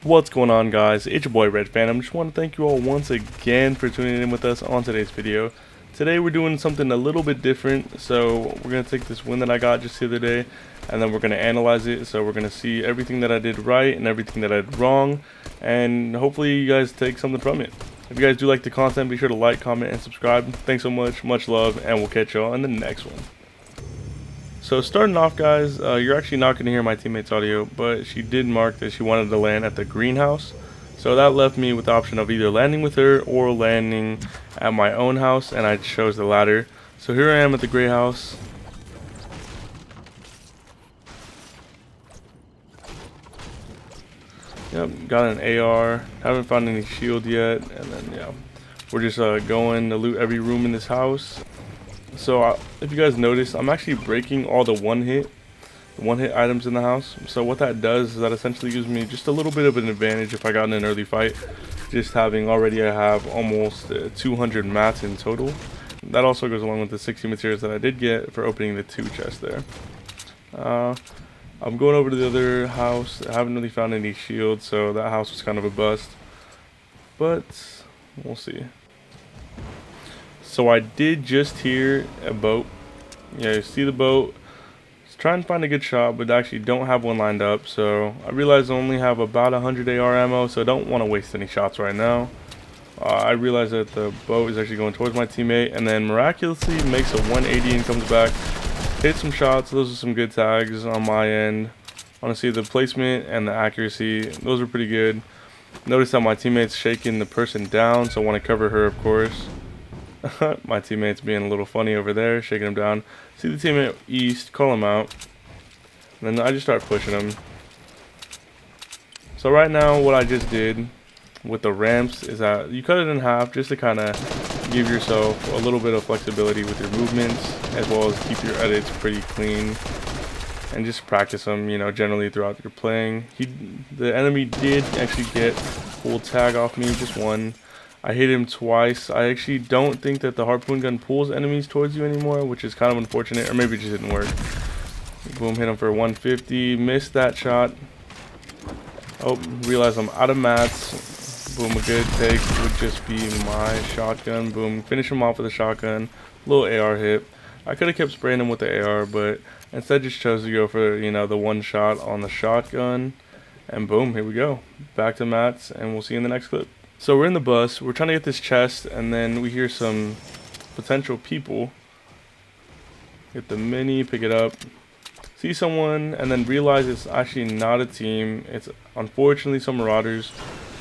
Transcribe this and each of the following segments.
What's going on, guys? It's your boy Red Phantom. Just want to thank you all once again for tuning in with us on today's video. Today we're doing something a little bit different. So we're going to take this win that I got just the other day, and then we're going to analyze it. So we're going to see everything that I did right and everything that I did wrong, and hopefully you guys take something from it. If you guys do like the content, be sure to like, comment, and subscribe. Thanks so much love, and we'll catch y'all in the next one. So starting off, guys, you're actually not going to hear my teammate's audio, but she did mark that she wanted to land at the greenhouse. So that left me with the option of either landing with her or landing at my own house, and I chose the latter. So here I am at the gray house. Yep, got an AR, haven't found any shield yet, and then yeah, we're just going to loot every room in this house. So if you guys notice, I'm actually breaking all the one-hit items in the house. So what that does is that essentially gives me just a little bit of an advantage if I got in an early fight. Just having already, I have almost 200 mats in total. That also goes along with the 60 materials that I did get for opening the 2 chests there. I'm going over to the other house. I haven't really found any shields, so that house was kind of a bust. But we'll see. So I did just hear a boat. Yeah, you see the boat. Just trying to find a good shot, but actually don't have one lined up. So I realize I only have about 100 AR ammo, so I don't want to waste any shots right now. I realize that the boat is actually going towards my teammate, and then miraculously makes a 180 and comes back. Hit some shots. Those are some good tags on my end. Honestly, the placement and the accuracy, those are pretty good. Notice how my teammate's shaking the person down, so I want to cover her, of course. My teammate's being a little funny over there, shaking him down. See the teammate east, call him out. And then I just start pushing him. So right now, what I just did with the ramps is that you cut it in half just to kind of give yourself a little bit of flexibility with your movements, as well as keep your edits pretty clean. And just practice them, you know, generally throughout your playing. The enemy did actually get full tag off me, just one. I hit him twice. I actually don't think that the harpoon gun pulls enemies towards you anymore, which is kind of unfortunate, or maybe it just didn't work. Boom, hit him for 150. Missed that shot. Oh, realized I'm out of mats. Boom, a good take would just be my shotgun. Boom, finish him off with a shotgun. Little AR hit. I could have kept spraying him with the AR, but instead just chose to go for, you know, the one shot on the shotgun. And boom, here we go. Back to mats, and we'll see you in the next clip. So we're in the bus, we're trying to get this chest, and then we hear some potential people. Get the mini, pick it up, see someone, and then realize it's actually not a team. It's unfortunately some marauders.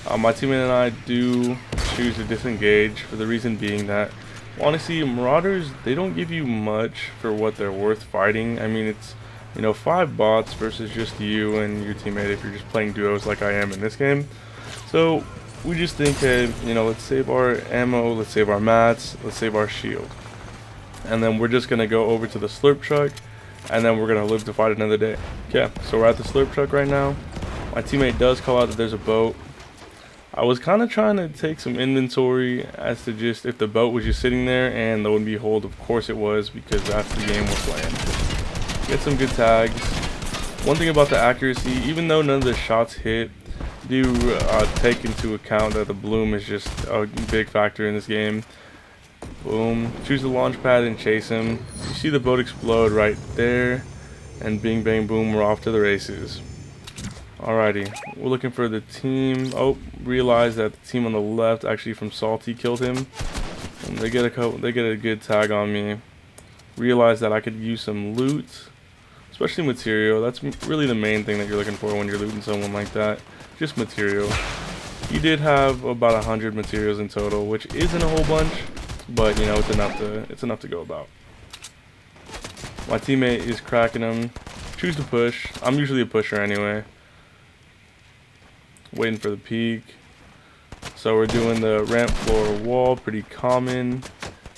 My teammate and I do choose to disengage, for the reason being that, honestly, marauders, they don't give you much for what they're worth fighting. I mean, it's, you know, 5 bots versus just you and your teammate if you're just playing duos like I am in this game. So we just think, hey, you know, let's save our ammo, let's save our mats, let's save our shield. And then we're just going to go over to the slurp truck, and then we're going to live to fight another day. Okay, so we're at the slurp truck right now. My teammate does call out that there's a boat. I was kind of trying to take some inventory as to just if the boat was just sitting there, and lo and behold, of course it was, because that's the game we're playing. Get some good tags. One thing about the accuracy, even though none of the shots hit, do take into account that the bloom is just a big factor in this game. Boom, choose the launch pad and chase him. You see the boat explode right there, and bing bang boom, we're off to the races. Alrighty, we're looking for the team. Oh, realize that the team on the left actually from Salty killed him, and they get a good tag on me. Realize that I could use some loot, especially material. That's really the main thing that you're looking for when you're looting someone like that. Just material. You did have about 100 materials in total, which isn't a whole bunch, but you know, it's enough to go about. My teammate is cracking him. Choose to push. I'm usually a pusher anyway. Waiting for the peak. So we're doing the ramp floor wall, pretty common.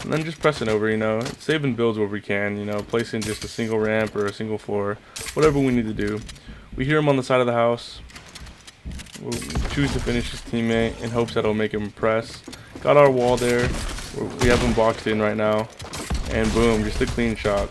And then just pressing over, you know, saving builds where we can, you know, placing just a single ramp or a single floor, whatever we need to do. We hear him on the side of the house. We'll choose to finish his teammate in hopes that it'll make him press. Got our wall there. We have him boxed in right now. And boom, just a clean shot.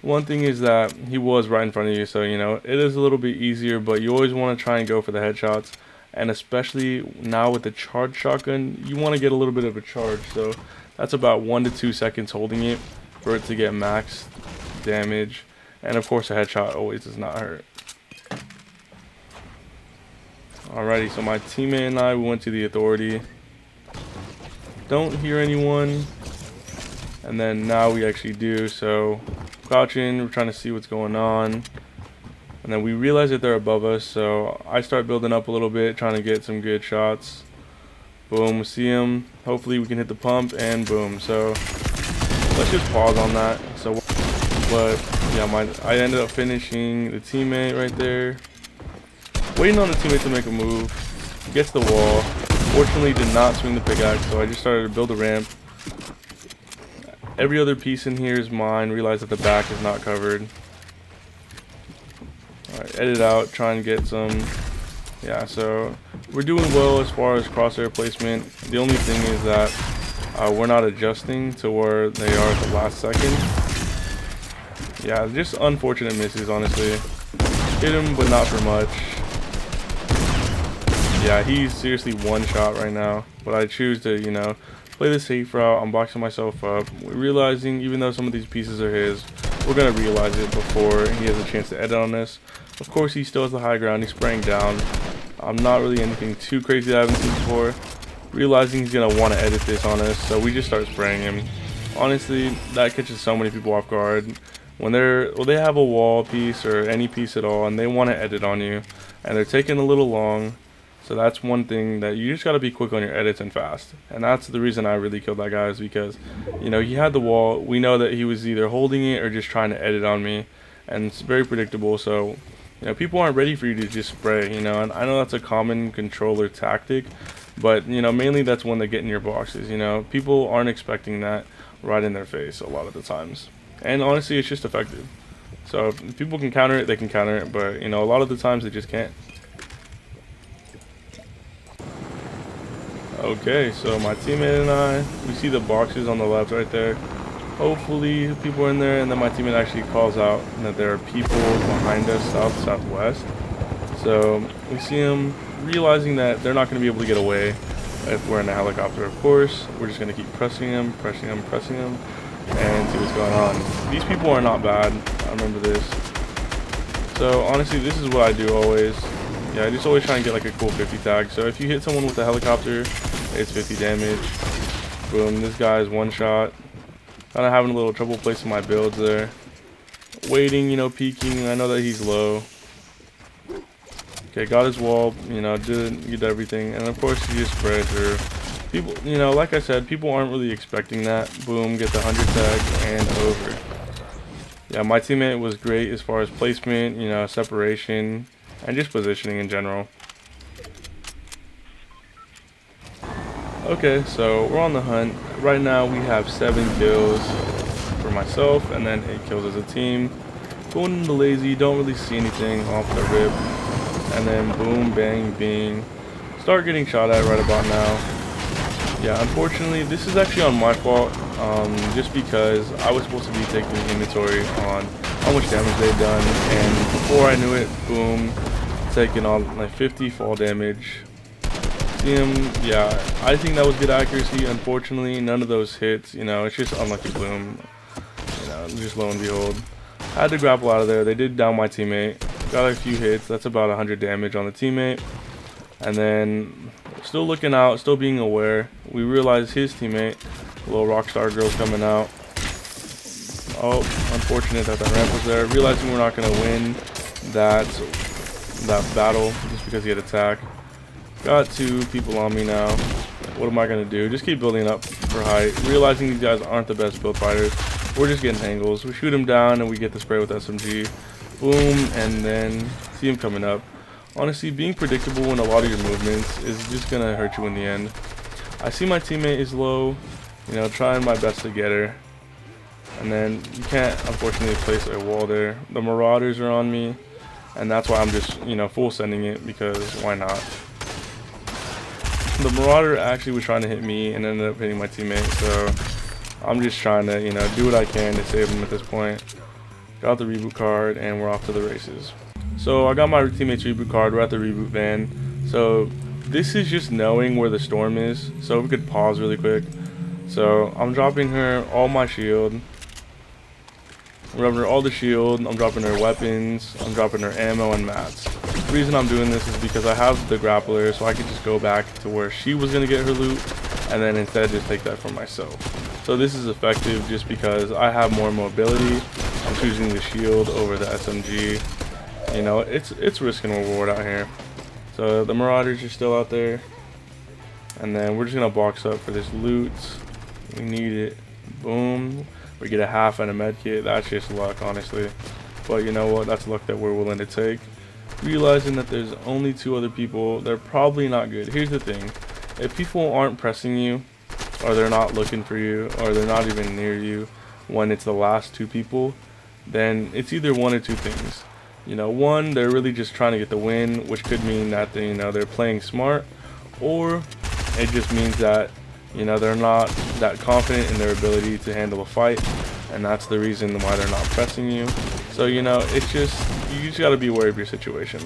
One thing is that he was right in front of you, so you know it is a little bit easier, but you always want to try and go for the headshots. And especially now with the charged shotgun, you want to get a little bit of a charge. So that's about 1 to 2 seconds holding it for it to get max damage. And of course a headshot always does not hurt. Alrighty, so my teammate and I, we went to the authority. Don't hear anyone. And then now we actually do, so crouching, we're trying to see what's going on. And then we realize that they're above us, so I start building up a little bit, trying to get some good shots. Boom, we see him. Hopefully we can hit the pump, and boom. So let's just pause on that. So, but yeah, I ended up finishing the teammate right there. Waiting on the teammate to make a move. Gets the wall. Fortunately, did not swing the pickaxe, so I just started to build a ramp. Every other piece in here is mine. Realize that the back is not covered. Alright, edit out, try and get some. Yeah, so we're doing well as far as crosshair placement. The only thing is that we're not adjusting to where they are at the last second. Yeah, just unfortunate misses, honestly. Hit him, but not for much. Yeah, he's seriously one shot right now. But I choose to, you know, play the safe route. I'm boxing myself up. We're realizing, even though some of these pieces are his, we're going to realize it before he has a chance to edit on this. Of course, he still has the high ground. He's spraying down. I'm not really anything too crazy that I haven't seen before. Realizing he's going to want to edit this on us, so we just start spraying him. Honestly, that catches so many people off guard. When they have a wall piece or any piece at all, and they want to edit on you, and they're taking a little long. So that's one thing that you just got to be quick on your edits and fast. And that's the reason I really killed that guy, is because, you know, he had the wall. We know that he was either holding it or just trying to edit on me. And it's very predictable. So, you know, people aren't ready for you to just spray, you know. And I know that's a common controller tactic. But, you know, mainly that's when they get in your boxes, you know. People aren't expecting that right in their face a lot of the times. And honestly, it's just effective. So if people can counter it, they can counter it. But, you know, a lot of the times they just can't. Okay, so my teammate and I, we see the boxes on the left right there. Hopefully people are in there, and then my teammate actually calls out that there are people behind us, southwest. So we see them realizing that they're not going to be able to get away if we're in a helicopter, of course. We're just going to keep pressing them, and see what's going on. These people are not bad. I remember this. So honestly, this is what I do always. Yeah, I just always try and get like a cool 50 tag. So if you hit someone with a helicopter, it's 50 damage. Boom, this guy is one shot. Kind of having a little trouble placing my builds there. Waiting, you know, peeking. I know that he's low. Okay, got his wall, you know, did everything. And of course, he just sprayed through. People, you know, like I said, people aren't really expecting that. Boom, get the 100 tag and over. Yeah, my teammate was great as far as placement, you know, separation, and just positioning in general. Okay, so we're on the hunt. Right now we have 7 kills for myself and then 8 kills as a team. Going into lazy, don't really see anything off the rip. And then boom, bang, bing. Start getting shot at right about now. Yeah, unfortunately, this is actually on my fault. Just because I was supposed to be taking inventory on how much damage they've done. And before I knew it, boom, taking on like 50 fall damage. See him, yeah, I think that was good accuracy. Unfortunately, none of those hits, you know, it's just unlucky bloom, you know, just lo and behold. I had to grapple out of there. They did down my teammate, got a few hits. That's about 100 damage on the teammate. And then still looking out, still being aware, we realized his teammate, little rockstar girl's coming out. Oh, unfortunate that ramp was there. Realizing we're not going to win that battle just because he had attack. Got 2 people on me now. What am I going to do? Just keep building up for height. Realizing these guys aren't the best build fighters. We're just getting angles. We shoot him down and we get the spray with SMG. Boom, and then see him coming up. Honestly, being predictable in a lot of your movements is just going to hurt you in the end. I see my teammate is low. You know, trying my best to get her. And then you can't, unfortunately, place a wall there. The Marauders are on me. And that's why I'm just, you know, full sending it, because why not? The Marauder actually was trying to hit me and ended up hitting my teammate, so I'm just trying to, you know, do what I can to save him at this point. got the reboot card, and we're off to the races. So I got my teammate's reboot card. We're at the reboot van. So this is just knowing where the storm is. So if we could pause really quick. So I'm dropping her all my shield. I'm dropping her all the shield. I'm dropping her weapons. I'm dropping her ammo and mats. The reason I'm doing this is because I have the grappler, so I can just go back to where she was gonna get her loot, and then instead just take that for myself. So this is effective just because I have more mobility. I'm choosing the shield over the SMG. You know, it's risk and reward out here. So the Marauders are still out there, and then we're just gonna box up for this loot. We need it. Boom. We get a half and a med kit. That's just luck, honestly. But you know what? That's luck that we're willing to take. Realizing that there's only 2 other people, they're probably not good. Here's the thing. If people aren't pressing you, or they're not looking for you, or they're not even near you when it's the last 2 people, then it's either one or 2 things. You know, one, they're really just trying to get the win, which could mean that they, you know, they're playing smart, or it just means that, you know, they're not that confident in their ability to handle a fight, and that's the reason why they're not pressing you. So, you know, it's just, you just gotta be aware of your situation.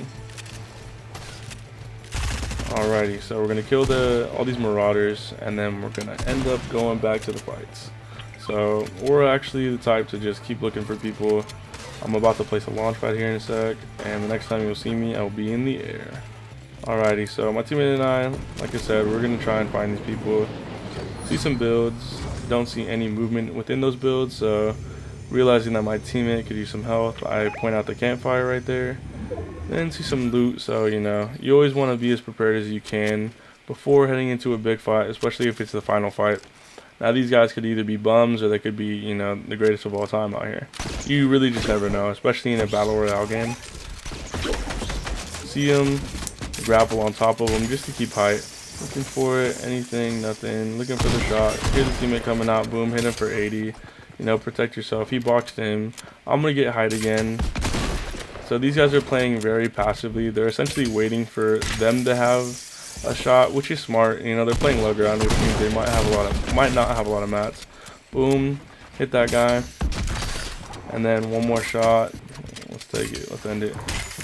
Alrighty, so we're gonna kill all these Marauders, and then we're gonna end up going back to the fights. So we're actually the type to just keep looking for people. I'm about to place a launch pad here in a sec, and the next time you'll see me, I'll be in the air. Alrighty, so my teammate and I, like I said, we're gonna try and find these people. See some builds, don't see any movement within those builds, so realizing that my teammate could use some health, I point out the campfire right there. Then see some loot, so you know, you always want to be as prepared as you can before heading into a big fight, especially if it's the final fight. Now these guys could either be bums or they could be, you know, the greatest of all time out here. You really just never know, especially in a battle royale game. See them, grapple on top of them just to keep height. Looking for it, anything, nothing. Looking for the shot. Here's the teammate coming out, boom, hit him for 80. You know, protect yourself. He boxed him. I'm gonna get height again. So these guys are playing very passively. They're essentially waiting for them to have a shot, which is smart. You know, they're playing low ground, which means they might not have a lot of mats. Boom, hit that guy, and then one more shot. Let's take it. Let's end it.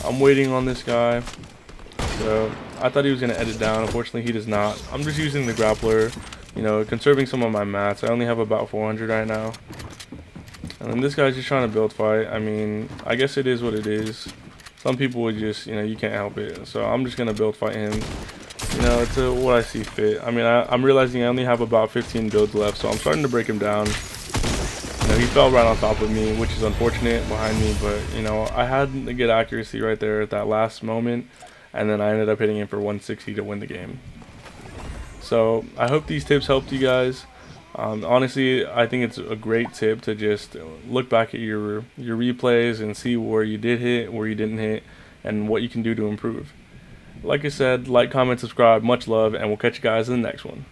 I'm waiting on this guy. So I thought he was gonna edit down. Unfortunately, he does not. I'm just using the grappler. You know, conserving some of my mats. I only have about 400 right now. And then this guy's just trying to build fight. I mean, I guess it is what it is. Some people would just, you know, you can't help it. So I'm just gonna build fight him. You know, it's what I see fit. I mean, I'm realizing I only have about 15 builds left, so I'm starting to break him down. You know, he fell right on top of me, which is unfortunate behind me, but you know, I had to get accuracy right there at that last moment, and then I ended up hitting him for 160 to win the game. So I hope these tips helped you guys. Honestly, I think it's a great tip to just look back at your replays and see where you did hit, where you didn't hit, and what you can do to improve. Like I said, like, comment, subscribe, much love, and we'll catch you guys in the next one.